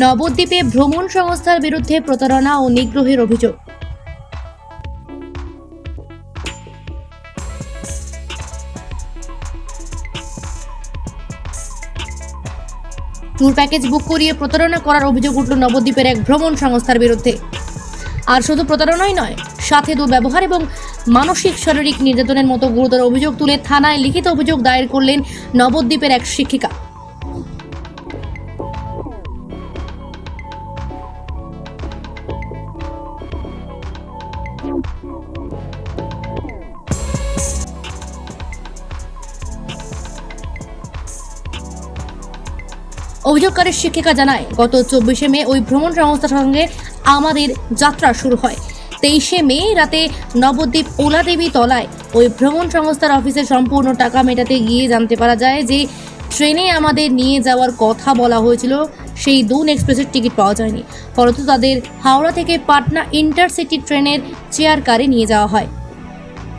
নবদ্বীপে ভ্রমণ সংস্থার বিরুদ্ধে প্রতারণা ও নিগ্রহের অভিযোগ। ট্যুর প্যাকেজ বুক করিয়ে প্রতারণা করার অভিযোগ উঠল নবদ্বীপের এক ভ্রমণ সংস্থার বিরুদ্ধে। আর শুধু প্রতারণাই নয়, সাথে দুর্ব্যবহার এবং মানসিক শারীরিক নির্যাতনের মতো গুরুতর অভিযোগ তুলে থানায় লিখিত অভিযোগ দায়ের করলেন নবদ্বীপের এক শিক্ষিকা। অভিযোগকারী শিক্ষিকা জানায়, গত 24শে মে ওই ভ্রমণ সংস্থার সঙ্গে আমাদের যাত্রা শুরু হয়। 23শে মে রাতে নবদ্বীপ ওলাদেবী তলায় ওই ভ্রমণ সংস্থার অফিসে সম্পূর্ণ টাকা মেটাতে গিয়ে জানতে পারা যায় যে ট্রেনে আমাদের নিয়ে যাওয়ার কথা বলা হয়েছিল, সেই দুন এক্সপ্রেসের টিকিট পাওয়া যায়নি। ফলত তাদের হাওড়া থেকে পাটনা ইন্টারসিটি ট্রেনের চেয়ার কারে নিয়ে যাওয়া হয়।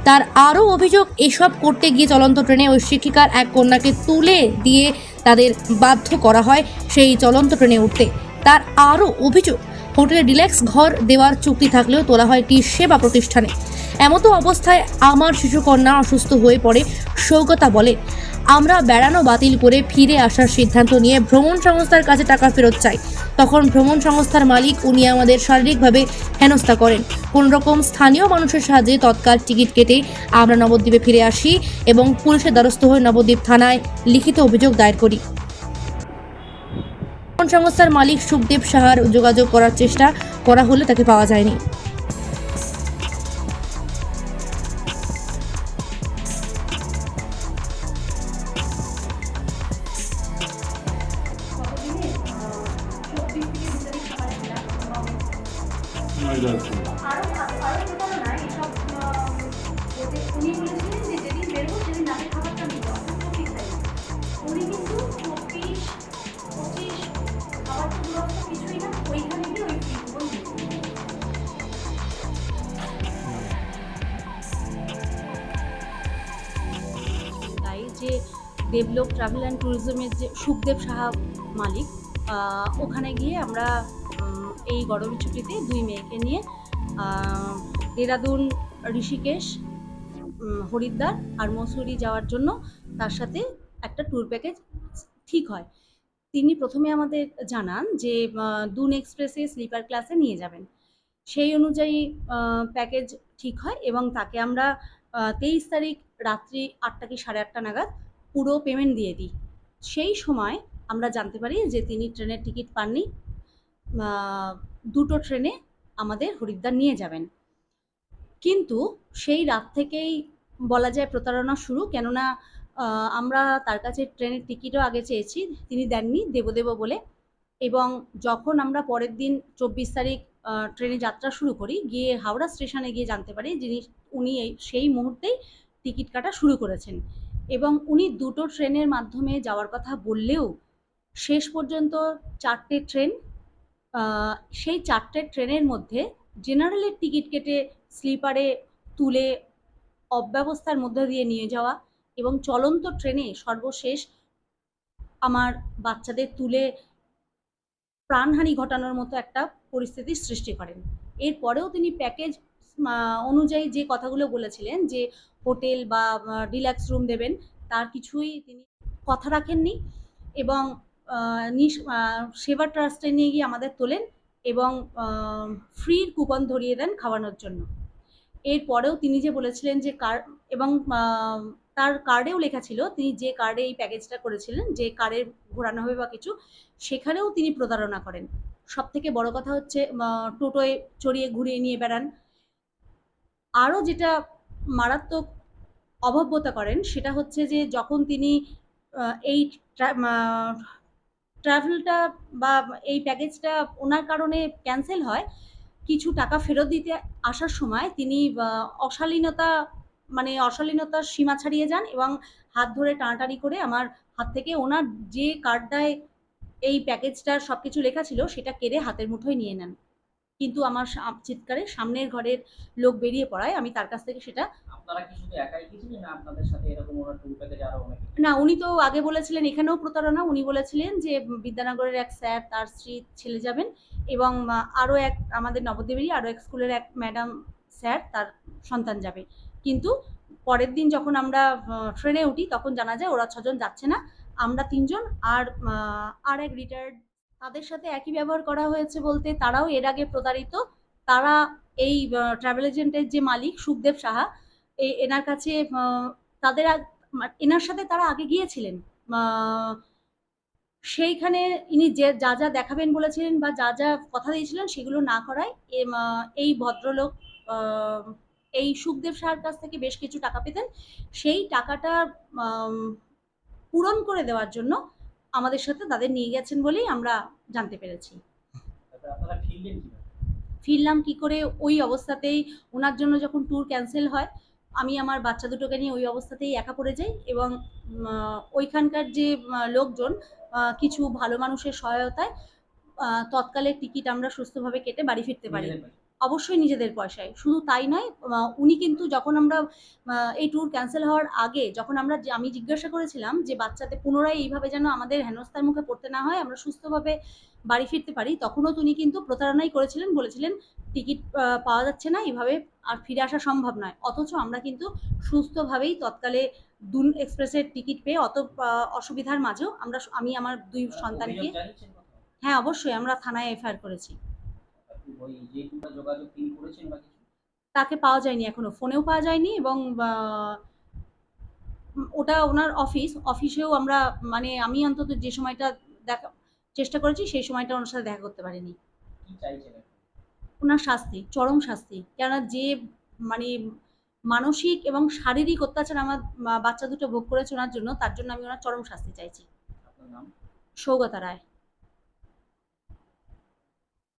তার আরও অভিযোগ, এসব করতে গিয়ে চলন্ত ট্রেনে ওই শিক্ষিকার এক কন্যাকে তুলে দিয়ে তাদের বাধ্য করা হয় সেই চলন্ত ট্রেনে উঠতে। তার আরও অভিযোগ, হোটেলে ডিলাক্স ঘর দেওয়ার চুক্তি থাকলেও তোলা হয় একটি সেবা প্রতিষ্ঠানে। এমতো অবস্থায় আমার শিশুকন্যা অসুস্থ হয়ে পড়ে। সৌগতা বলে, আমরা বেড়ানো বাতিল করে ফিরে আসার সিদ্ধান্ত নিয়ে ভ্রমণ সংস্থার কাছে টাকা ফেরত চাই। তখন ভ্রমণ সংস্থার মালিক উনি আমাদের শারীরিকভাবে হেনস্থা করেন। কোনোরকম স্থানীয় মানুষের সাহায্যে তৎকাল টিকিট কেটে আমরা নবদ্বীপে ফিরে আসি এবং পুলিশের দ্বারস্থ হয়ে নবদ্বীপ থানায় লিখিত অভিযোগ দায়ের করি। ভ্রমণ সংস্থার মালিক সুখদেব সাহার যোগাযোগ করার চেষ্টা করা হলে তাকে পাওয়া যায়নি। উনি বলেছিলেন যে যেদিন বেরোবো সেদিন রাতের খাবারটা নিতে, অর্থাৎ 25 তারিখ। উনি কিন্তু 24, 25 খাবার তো দূরত্ব কিছুই না, ওইখানে গিয়ে ওই কুপন তাই যে দেবলোক ট্রাভেল অ্যান্ড ট্যুরিজমের যে সুখদেব সাহা মালিক, ওখানে গিয়ে আমরা এই গরমের ছুটিতে 2 মেয়েকে নিয়ে দেরাদুন, ঋষিকেশ, হরিদ্বার আর মসুরি যাওয়ার জন্য তার সাথে একটা ট্যুর প্যাকেজ ঠিক হয়। তিনি প্রথমে আমাদের জানান যে দুন এক্সপ্রেসে স্লিপার ক্লাসে নিয়ে যাবেন। সেই অনুযায়ী প্যাকেজ ঠিক হয় এবং তাকে আমরা 23 তারিখ রাত্রি 8টা কি 8:30 নাগাদ পুরো পেমেন্ট দিয়ে দিই। সেই সময় আমরা জানতে পারি যে তিনি ট্রেনের টিকিট পাননি, দুটো ট্রেনে আমাদের হরিদ্বার নিয়ে যাবেন। কিন্তু সেই রাত থেকেই বলা যায় প্রতারণা শুরু, কেননা আমরা তার কাছে ট্রেনের টিকিটও আগে চেয়েছি, তিনি দেননি দেবো বলে। এবং যখন আমরা পরের দিন 24 তারিখ ট্রেনে যাত্রা শুরু করি, গিয়ে হাওড়া স্টেশনে গিয়ে জানতে পারি উনি সেই মুহূর্তেই টিকিট কাটা শুরু করেছেন এবং উনি দুটো ট্রেনের মাধ্যমে যাওয়ার কথা বললেও শেষ পর্যন্ত 4টে ট্রেন, সেই 4টে ট্রেনের মধ্যে জেনারেলের টিকিট কেটে স্লিপারে তুলে অব্যবস্থার মধ্যে দিয়ে নিয়ে যাওয়া এবং চলন্ত ট্রেনে সর্বশেষ আমার বাচ্চাদের তুলে প্রাণহানি ঘটানোর মতো একটা পরিস্থিতির সৃষ্টি করেন। এরপরেও তিনি প্যাকেজ অনুযায়ী যে কথাগুলো বলেছিলেন যে হোটেল বা ডিলাক্স রুম দেবেন, তার কিছুই তিনি কথা রাখেননি এবং সেবা ট্রাস্টে নিয়ে গিয়ে আমাদের তোলেন এবং ফ্রির কুপন ধরিয়ে দেন খাওয়ানোর জন্য। এরপরেও তিনি যে বলেছিলেন যে এবং তার কার্ডেও লেখা ছিল তিনি যে কার্ডে এই প্যাকেজটা করেছিলেন, যে কার্ডে ঘোরানো হবে বা কিছু, সেখানেও তিনি প্রতারণা করেন। সবথেকে বড় কথা হচ্ছে টোটোয় চড়িয়ে ঘুরিয়ে নিয়ে বেড়ান। আরও যেটা মারাত্মক অভব্যতা করেন সেটা হচ্ছে যে যখন তিনি এই ট্রাভেলটা বা এই প্যাকেজটা ওনার কারণে ক্যান্সেল হয়, কিছু টাকা ফেরত দিতে আসার সময় তিনি অশালীনতার সীমা ছাড়িয়ে যান এবং হাত ধরে টানাটানি করে আমার হাত থেকে ওনার যে কার্ডটায় এই প্যাকেজটার সব কিছু লেখা ছিল সেটা কেড়ে হাতের মুঠোয় নিয়ে নেন। কিন্তু আমার চিৎকারে সামনের ঘরের লোক বেরিয়ে পড়ায় আমি তার কাছ থেকে সেটা আপনারা কি শুধু একাই গিয়েছিলেন না আপনাদের সাথে এরকম ওরা ট্যুর প্যাকেজ আরো অনেকে? না, উনি তো আগে বলেছিলেন এখানেও প্রতারণা। উনি বলেছিলেন যে বিদ্যানগরের এক স্যার তার স্ত্রী ছেলে যাবেন এবং আরো এক আমাদের নবদ্বীপেরই আরো এক স্কুলের এক ম্যাডাম স্যার তার সন্তান যাবে। কিন্তু পরের দিন যখন আমরা ট্রেনে উঠি তখন জানা যায় ওরা ৬ জন যাচ্ছে না। আমরা ৩ জন আর এক রিটায়ার্ড, তাদের সাথে একই ব্যবহার করা হয়েছে বলতে তারাও এর আগে প্রতারিত। তারা এই ট্রাভেল এজেন্টের যে মালিক সুখদেব সাহা, এনার কাছে তাদের এনার সাথে তারা আগে গিয়েছিলেন। সেইখানে ইনি যা যা দেখাবেন বলেছিলেন বা যা যা কথা দিয়েছিলেন সেগুলো না করায় এই ভদ্রলোক এই সুখদেব সাহার কাছ থেকে বেশ কিছু টাকা পেতেন। সেই টাকাটা পূরণ করে দেওয়ার জন্য আমাদের সাথে তাদের নিয়ে গেছেন বলেই আমরা জানতে পেরেছি। তারপরে আপনারা ফিরলেন কিভাবে? ফিরলাম কি করে, ওই অবস্থাতেই ওনার জন্য যখন ট্যুর ক্যান্সেল হয়, আমি আমার বাচ্চা দুটোকে নিয়ে ওই অবস্থাতেই একা পড়ে যাই এবং ওইখানকার যে লোকজন কিছু ভালো মানুষের সহায়তায় তৎকালে টিকিট আমরা সুস্থভাবে কেটে বাড়ি ফিরতে পারি। নিজেদের বাড়ি? অবশ্যই নিজেদের পয়সায়। শুধু তাই নয়, উনি কিন্তু যখন আমরা এই ট্যুর ক্যান্সেল হওয়ার আগে যখন আমি জিজ্ঞাসা করেছিলাম যে বাচ্চাদের পুনরায় এইভাবে যেন আমাদের হেনস্থার মুখে পড়তে না হয়, আমরা সুস্থভাবে বাড়ি ফিরতে পারি, তখনও তিনি কিন্তু প্রতারণাই করেছিলেন। বলেছিলেন টিকিট পাওয়া যাচ্ছে না, এভাবে আর ফিরে আসা সম্ভব নয়। অথচ আমরা কিন্তু সুস্থভাবেই তৎকালে দুন এক্সপ্রেসের টিকিট পেয়ে অত অসুবিধার মাঝেও আমি আমার ২ সন্তানকে, অভিযোগ জানিয়েছেন কোথাও? হ্যাঁ, অবশ্যই আমরা থানায় এফআইআর করেছি। ওই যে ট্যুরটা যোগাযোগ তিনি করেছেন বা কিছু? তাকে পাওয়া যায়নি এখনো। ফোনেও পাওয়া যায়নি এবং ওটা ওনার অফিসেও আমরা আমি অন্তত যে সময়টা দেখা চেষ্টা করেছি সেই সময়টা ওনার সাথে দেখা করতে পারিনি। কি চাইছেন এখন? ওনার শাস্তি, চরম শাস্তি। কেননা যে মানে মানসিক এবং শারীরিক অত্যাচার আমার বাচ্চা দুটো ভোগ করেছে ওনার জন্য, তার জন্য আমি ওনার চরম শাস্তি চাইছি। আপনার নাম? সৌগতা রায়।